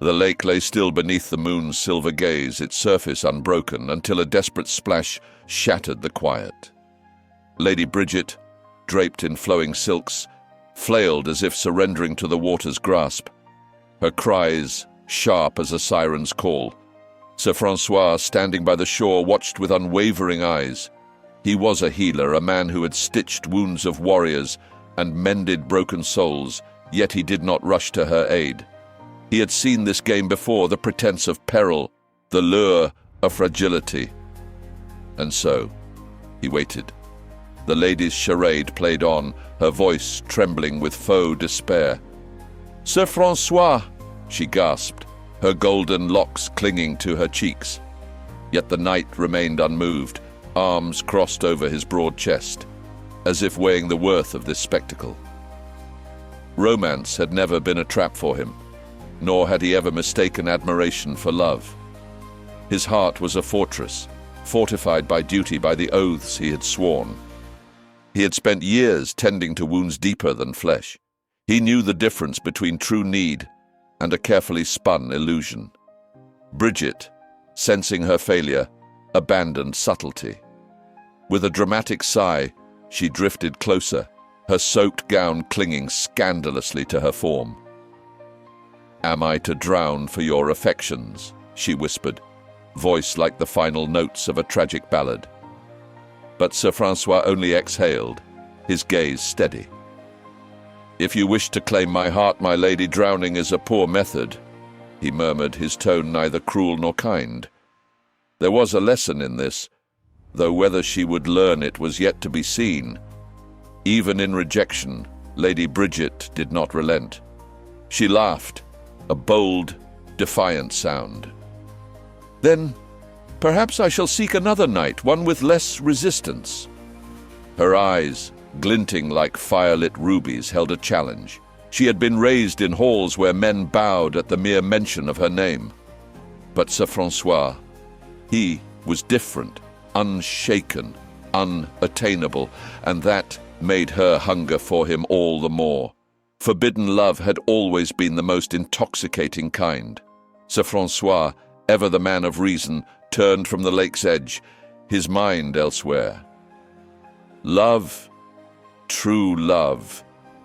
The lake lay still beneath the moon's silver gaze, its surface unbroken, until a desperate splash shattered the quiet. Lady Bridget, draped in flowing silks, flailed as if surrendering to the water's grasp, her cries sharp as a siren's call. Sir Francois, standing by the shore, watched with unwavering eyes. He was a healer, a man who had stitched wounds of warriors and mended broken souls, yet he did not rush to her aid. He had seen this game before, the pretense of peril, the lure of fragility. And so, he waited. The lady's charade played on, her voice trembling with faux despair. "Sir Francois," she gasped, her golden locks clinging to her cheeks. Yet the knight remained unmoved, arms crossed over his broad chest, as if weighing the worth of this spectacle. Romance had never been a trap for him, nor had he ever mistaken admiration for love. His heart was a fortress, fortified by duty, by the oaths he had sworn. He had spent years tending to wounds deeper than flesh. He knew the difference between true need and a carefully spun illusion. Bridget, sensing her failure, abandoned subtlety. With a dramatic sigh, she drifted closer, her soaked gown clinging scandalously to her form. "Am I to drown for your affections?" she whispered, voice like the final notes of a tragic ballad. But Sir Francois only exhaled, his gaze steady. "If you wish to claim my heart, my lady, drowning is a poor method," he murmured, his tone neither cruel nor kind. There was a lesson in this, though whether she would learn it was yet to be seen. Even in rejection, Lady Bridget did not relent. She laughed, a bold, defiant sound. "Then, perhaps I shall seek another knight, one with less resistance." Her eyes, glinting like fire-lit rubies, held a challenge. She had been raised in halls where men bowed at the mere mention of her name. But Sir Francois, he was different, unshaken, unattainable, and that made her hunger for him all the more. Forbidden love had always been the most intoxicating kind. Sir Francois, ever the man of reason, turned from the lake's edge, his mind elsewhere. Love, true love,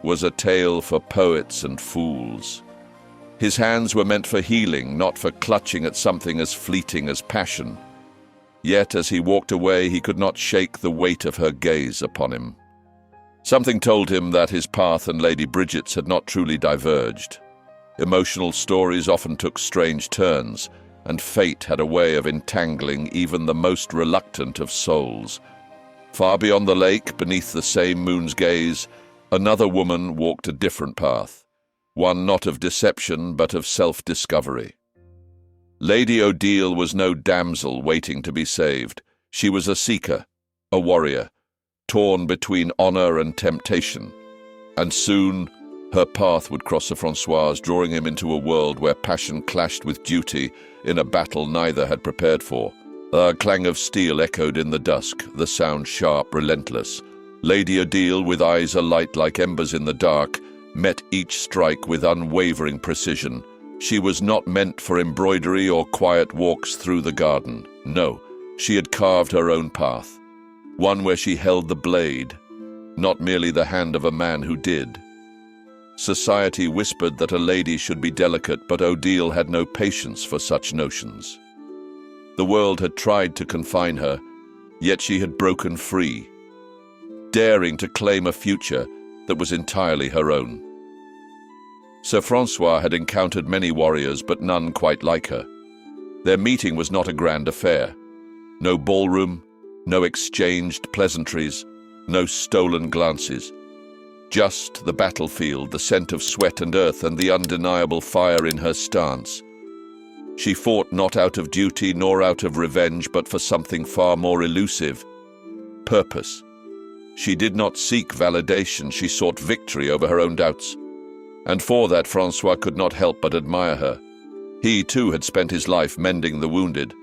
was a tale for poets and fools. His hands were meant for healing, not for clutching at something as fleeting as passion. Yet as he walked away, he could not shake the weight of her gaze upon him. Something told him that his path and Lady Bridget's had not truly diverged. Emotional stories often took strange turns, and fate had a way of entangling even the most reluctant of souls. Far beyond the lake, beneath the same moon's gaze, another woman walked a different path, one not of deception but of self-discovery. Lady Odile was no damsel waiting to be saved. She was a seeker, a warrior, torn between honor and temptation. And soon, her path would cross Sir Francois', drawing him into a world where passion clashed with duty in a battle neither had prepared for. A clang of steel echoed in the dusk, the sound sharp, relentless. Lady Odile, with eyes alight like embers in the dark, met each strike with unwavering precision. She was not meant for embroidery or quiet walks through the garden. No, she had carved her own path, one where she held the blade, not merely the hand of a man who did. Society whispered that a lady should be delicate, but Odile had no patience for such notions. The world had tried to confine her, yet she had broken free, daring to claim a future that was entirely her own. Sir Francois had encountered many warriors, but none quite like her. Their meeting was not a grand affair. No ballroom, no exchanged pleasantries, no stolen glances. Just the battlefield, the scent of sweat and earth, and the undeniable fire in her stance. She fought not out of duty nor out of revenge, but for something far more elusive: purpose. She did not seek validation, she sought victory over her own doubts. And for that, Francois could not help but admire her. He, too, had spent his life mending the wounded.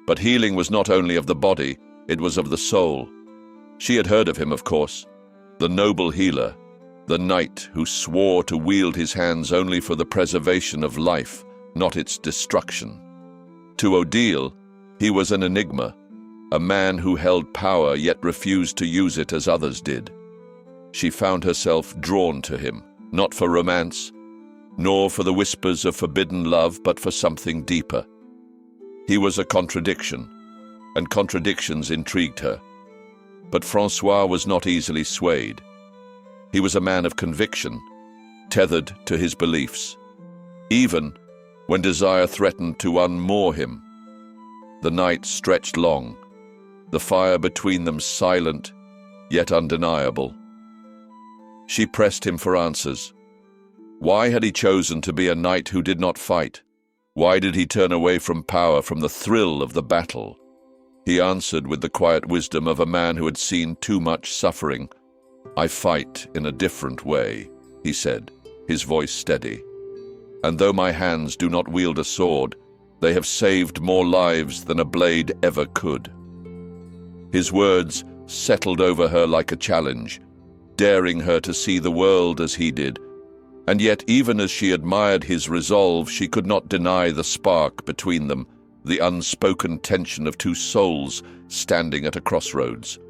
But healing was not only of the body, it was of the soul. She had heard of him, of course. The noble healer, the knight who swore to wield his hands only for the preservation of life, not its destruction. To Odile, he was an enigma, a man who held power yet refused to use it as others did. She found herself drawn to him, not for romance, nor for the whispers of forbidden love, but for something deeper. He was a contradiction, and contradictions intrigued her. But Francois was not easily swayed. He was a man of conviction, tethered to his beliefs, even when desire threatened to unmoor him. The night stretched long, the fire between them silent, yet undeniable. She pressed him for answers. Why had he chosen to be a knight who did not fight? Why did he turn away from power, from the thrill of the battle? He answered with the quiet wisdom of a man who had seen too much suffering. "I fight in a different way," he said, his voice steady. "And though my hands do not wield a sword, they have saved more lives than a blade ever could." His words settled over her like a challenge, daring her to see the world as he did. And yet, even as she admired his resolve, she could not deny the spark between them, the unspoken tension of two souls standing at a crossroads.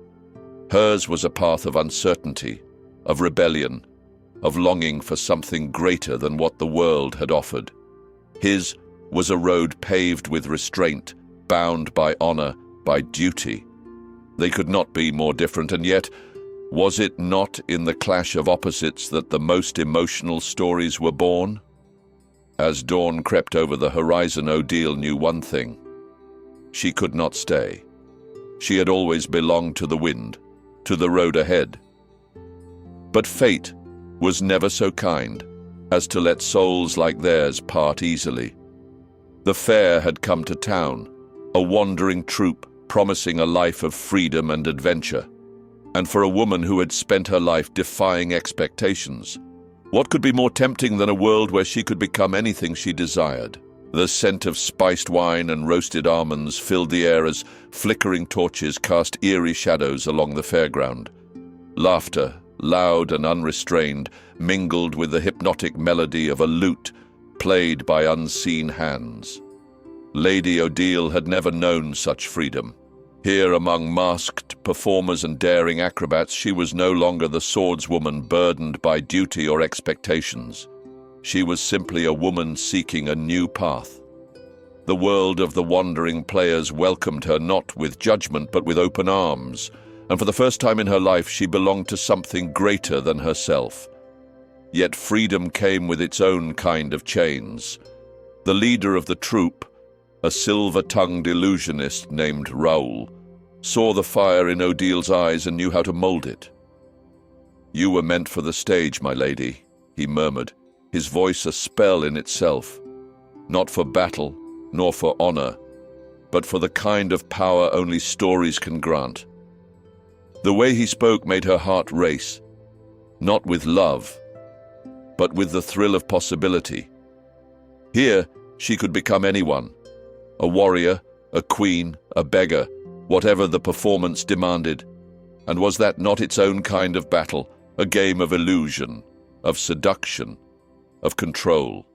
Hers was a path of uncertainty, of rebellion, of longing for something greater than what the world had offered. His was a road paved with restraint, bound by honor, by duty. They could not be more different, and yet, was it not in the clash of opposites that the most emotional stories were born? As dawn crept over the horizon, Odile knew one thing. She could not stay. She had always belonged to the wind, to the road ahead. But fate was never so kind as to let souls like theirs part easily. The fair had come to town, a wandering troupe promising a life of freedom and adventure. And for a woman who had spent her life defying expectations, what could be more tempting than a world where she could become anything she desired? The scent of spiced wine and roasted almonds filled the air as flickering torches cast eerie shadows along the fairground. Laughter, loud and unrestrained, mingled with the hypnotic melody of a lute played by unseen hands. Lady Odile had never known such freedom. Here, among masked performers and daring acrobats, she was no longer the swordswoman burdened by duty or expectations. She was simply a woman seeking a new path. The world of the wandering players welcomed her not with judgment but with open arms, and for the first time in her life she belonged to something greater than herself. Yet freedom came with its own kind of chains. The leader of the troupe, a silver-tongued illusionist named Raoul, saw the fire in Odile's eyes and knew how to mold it. "You were meant for the stage, my lady," he murmured, his voice a spell in itself. "Not for battle, nor for honor, but for the kind of power only stories can grant." The way he spoke made her heart race, not with love, but with the thrill of possibility. Here, she could become anyone. A warrior, a queen, a beggar, whatever the performance demanded. And was that not its own kind of battle, a game of illusion, of seduction, of control?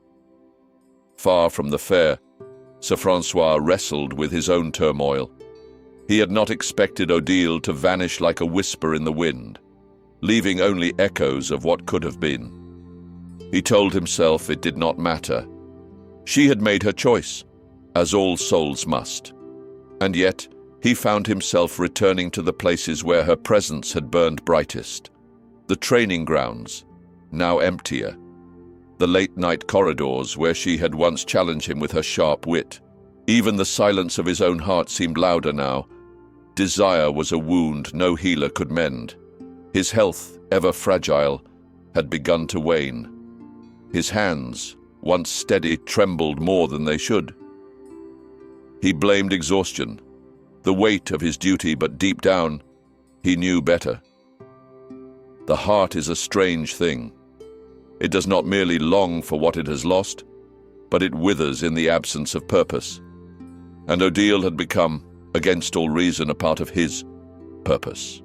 Far from the fair, Sir Francois wrestled with his own turmoil. He had not expected Odile to vanish like a whisper in the wind, leaving only echoes of what could have been. He told himself it did not matter. She had made her choice, as all souls must. And yet, he found himself returning to the places where her presence had burned brightest. The training grounds, now emptier. The late-night corridors where she had once challenged him with her sharp wit. Even the silence of his own heart seemed louder now. Desire was a wound no healer could mend. His health, ever fragile, had begun to wane. His hands, once steady, trembled more than they should. He blamed exhaustion, the weight of his duty, but deep down, he knew better. The heart is a strange thing. It does not merely long for what it has lost, but it withers in the absence of purpose. And Odile had become, against all reason, a part of his purpose.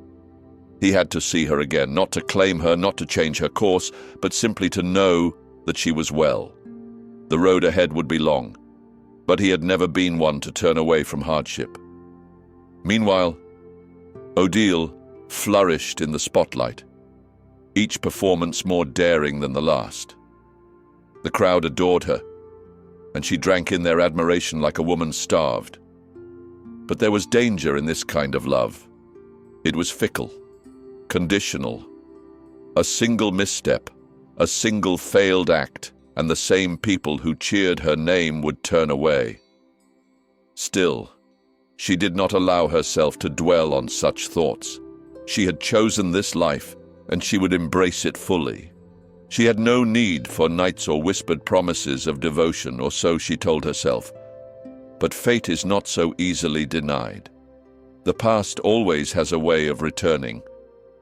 He had to see her again, not to claim her, not to change her course, but simply to know that she was well. The road ahead would be long, but he had never been one to turn away from hardship. Meanwhile, Odile flourished in the spotlight, each performance more daring than the last. The crowd adored her, and she drank in their admiration like a woman starved. But there was danger in this kind of love. It was fickle, conditional. A single misstep, a single failed act, and the same people who cheered her name would turn away. Still, she did not allow herself to dwell on such thoughts. She had chosen this life, and she would embrace it fully. She had no need for knights or whispered promises of devotion, or so she told herself. But fate is not so easily denied. The past always has a way of returning,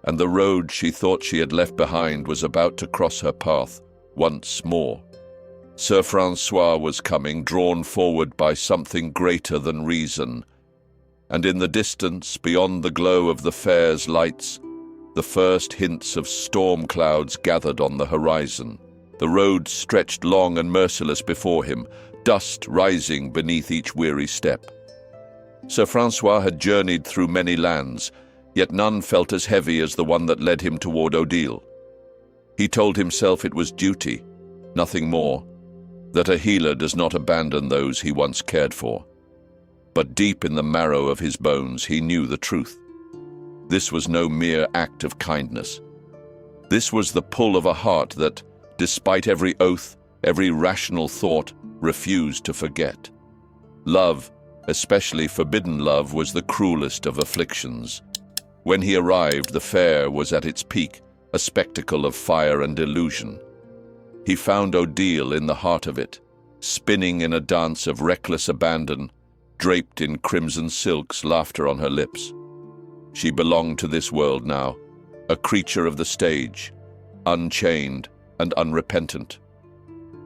and the road she thought she had left behind was about to cross her path once more. Sir Francois was coming, drawn forward by something greater than reason, and in the distance, beyond the glow of the fair's lights, the first hints of storm clouds gathered on the horizon. The road stretched long and merciless before him, dust rising beneath each weary step. Sir Francois had journeyed through many lands, yet none felt as heavy as the one that led him toward Odile. He told himself it was duty, nothing more, that a healer does not abandon those he once cared for. But deep in the marrow of his bones he knew the truth. This was no mere act of kindness. This was the pull of a heart that, despite every oath, every rational thought, refused to forget. Love, especially forbidden love, was the cruelest of afflictions. When he arrived, the fair was at its peak, a spectacle of fire and illusion. He found Odile in the heart of it, spinning in a dance of reckless abandon, draped in crimson silks, laughter on her lips. She belonged to this world now, a creature of the stage, unchained and unrepentant.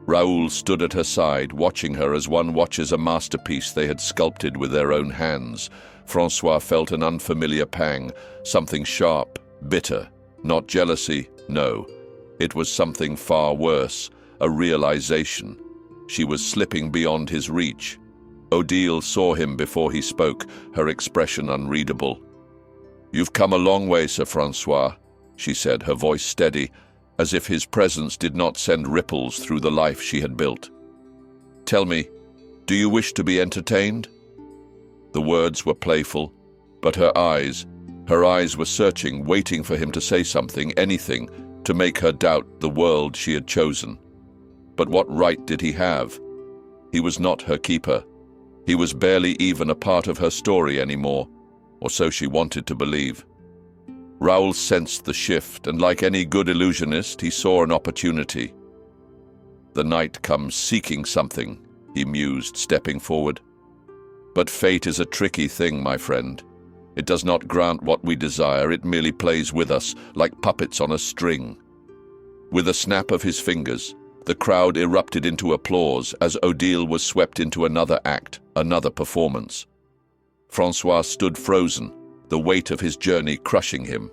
Raoul stood at her side, watching her as one watches a masterpiece they had sculpted with their own hands. Francois felt an unfamiliar pang, something sharp, bitter, not jealousy, no. It was something far worse, a realization. She was slipping beyond his reach. Odile saw him before he spoke, her expression unreadable. "You've come a long way, Sir Francois," she said, her voice steady, as if his presence did not send ripples through the life she had built. "Tell me, do you wish to be entertained?" The words were playful, but her eyes were searching, waiting for him to say something, anything, to make her doubt the world she had chosen. But what right did he have? He was not her keeper. He was barely even a part of her story anymore, or so she wanted to believe. Raoul sensed the shift, and like any good illusionist, he saw an opportunity. "The night comes seeking something," he mused, stepping forward. "But fate is a tricky thing, my friend. It does not grant what we desire, it merely plays with us, like puppets on a string." With a snap of his fingers, the crowd erupted into applause as Odile was swept into another act, another performance. Francois stood frozen, the weight of his journey crushing him.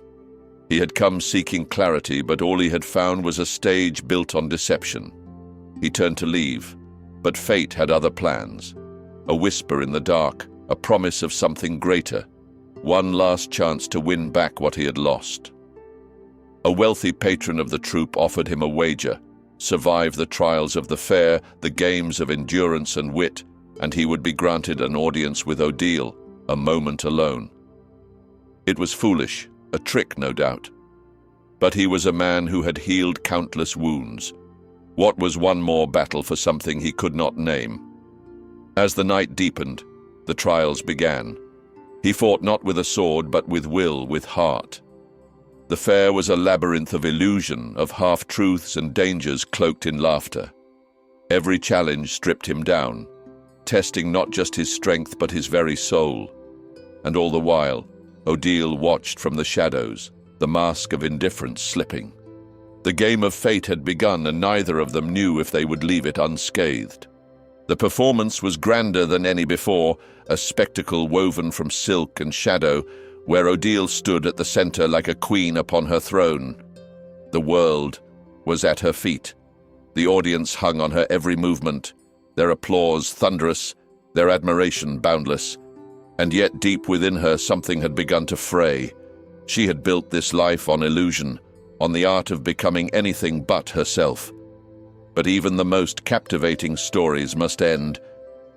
He had come seeking clarity, but all he had found was a stage built on deception. He turned to leave, but fate had other plans. A whisper in the dark, a promise of something greater, one last chance to win back what he had lost. A wealthy patron of the troupe offered him a wager: survive the trials of the fair, the games of endurance and wit, and he would be granted an audience with Odile, a moment alone. It was foolish, a trick no doubt. But he was a man who had healed countless wounds. What was one more battle for something he could not name? As the night deepened, the trials began. He fought not with a sword, but with will, with heart. The fair was a labyrinth of illusion, of half-truths and dangers cloaked in laughter. Every challenge stripped him down, testing not just his strength but his very soul. And all the while, Odile watched from the shadows, the mask of indifference slipping. The game of fate had begun, and neither of them knew if they would leave it unscathed. The performance was grander than any before, a spectacle woven from silk and shadow, where Odile stood at the center like a queen upon her throne. The world was at her feet. The audience hung on her every movement, their applause thunderous, their admiration boundless. And yet deep within her something had begun to fray. She had built this life on illusion, on the art of becoming anything but herself. But even the most captivating stories must end,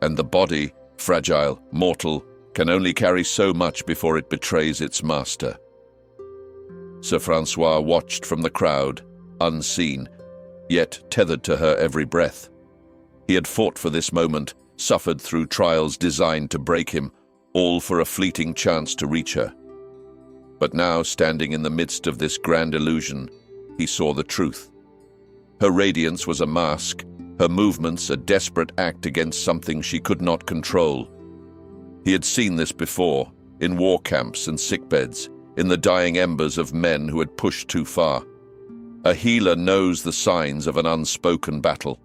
and the body, fragile, mortal, can only carry so much before it betrays its master. Sir Francois watched from the crowd, unseen, yet tethered to her every breath. He had fought for this moment, suffered through trials designed to break him, all for a fleeting chance to reach her. But now, standing in the midst of this grand illusion, he saw the truth. Her radiance was a mask, her movements a desperate act against something she could not control. He had seen this before, in war camps and sickbeds, in the dying embers of men who had pushed too far. A healer knows the signs of an unspoken battle,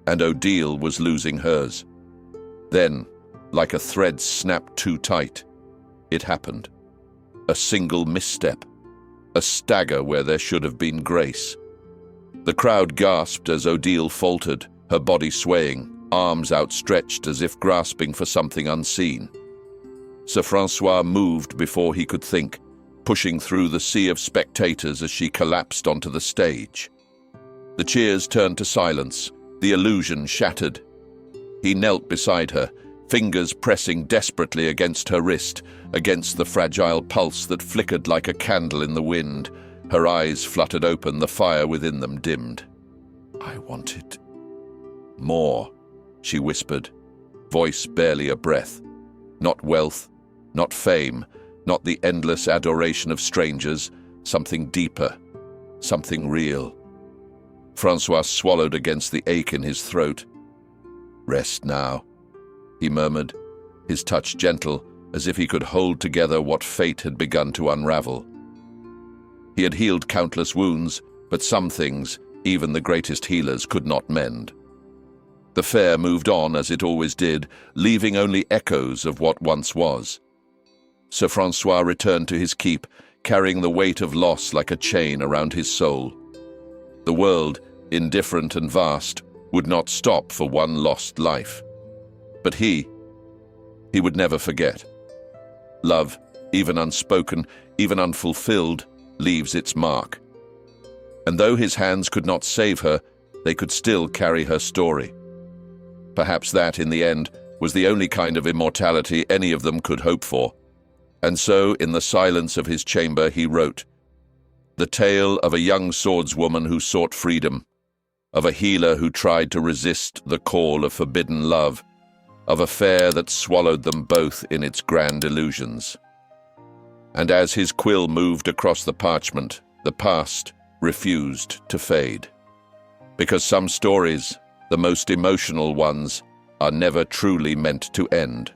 and Odile was losing hers. Then, like a thread snapped too tight, it happened. A single misstep, a stagger where there should have been grace. The crowd gasped as Odile faltered, her body swaying, arms outstretched as if grasping for something unseen. Sir Francois moved before he could think, pushing through the sea of spectators as she collapsed onto the stage. The cheers turned to silence, the illusion shattered. He knelt beside her, fingers pressing desperately against her wrist, against the fragile pulse that flickered like a candle in the wind. Her eyes fluttered open, the fire within them dimmed. "I wanted more," she whispered, voice barely a breath. Not wealth, not fame, not the endless adoration of strangers, something deeper, something real. Francois swallowed against the ache in his throat. "Rest now," he murmured, his touch gentle, as if he could hold together what fate had begun to unravel. He had healed countless wounds, but some things, even the greatest healers, could not mend. The fair moved on as it always did, leaving only echoes of what once was. Sir Francois returned to his keep, carrying the weight of loss like a chain around his soul. The world, indifferent and vast, would not stop for one lost life. But he would never forget. Love, even unspoken, even unfulfilled, leaves its mark. And though his hands could not save her, they could still carry her story. Perhaps that, in the end, was the only kind of immortality any of them could hope for. And so, in the silence of his chamber, he wrote, the tale of a young swordswoman who sought freedom, of a healer who tried to resist the call of forbidden love, of a fair that swallowed them both in its grand illusions. And as his quill moved across the parchment, the past refused to fade. Because some stories, the most emotional ones, are never truly meant to end.